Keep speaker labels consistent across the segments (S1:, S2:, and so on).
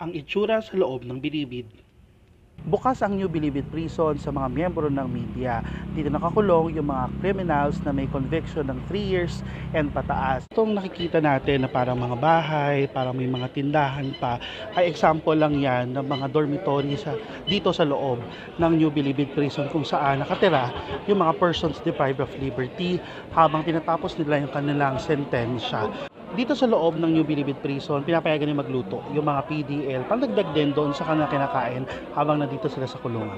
S1: ang itsura sa loob ng Bilibid. Bukas ang New Bilibid Prison sa mga miyembro ng media. Dito nakakulong yung mga criminals na may conviction ng 3 years and pataas. Itong nakikita natin na parang mga bahay, parang may mga tindahan pa, ay example lang yan ng mga dormitory dito sa loob ng New Bilibid Prison kung saan nakatira yung mga persons deprived of liberty habang tinatapos nila yung kanilang sentensya. Dito sa loob ng New Bilibid Prison, pinapayagan nila magluto yung mga PDL, pandagdag din doon sa kanilang kinakain habang nandito sila sa kulungan.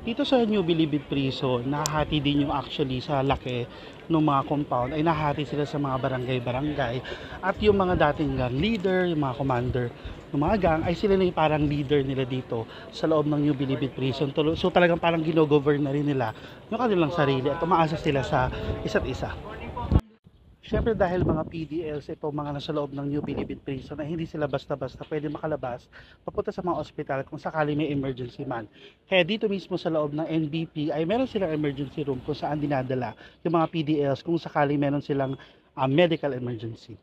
S1: Dito sa New Bilibid Prison, nahahati din yung actually sa laki ng mga compound, ay nahahati sila sa mga barangay-barangay at yung mga dating gang leader, yung mga commander ng mga gang, ay sila na yung parang leader nila dito sa loob ng New Bilibid Prison. So talagang parang gino-govern na rin nila yung kanilang sarili at umaasa sila sa isa't isa. Siyempre dahil mga PDLs ito mga nasa loob ng New Bilibid Prison na hindi sila basta-basta pwede makalabas papunta sa mga ospital kung sakali may emergency man. Kaya dito mismo sa loob ng NBP ay meron silang emergency room kung saan dinadala yung mga PDLs kung sakali meron silang medical emergency.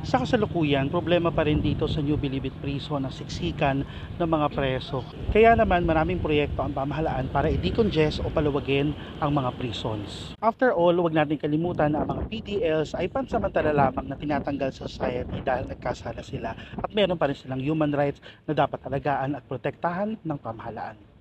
S1: Sa kasalukuyan, problema pa rin dito sa New Bilibid Prison ang siksikan ng mga preso. Kaya naman maraming proyekto ang pamahalaan para i-decongest o paluwagin ang mga prisons. After all, huwag natin kalimutan na ang mga PDLs ay pansamantala lamang na tinatanggal sa society dahil nagkasala sila at meron pa rin silang human rights na dapat alagaan at protektahan ng pamahalaan.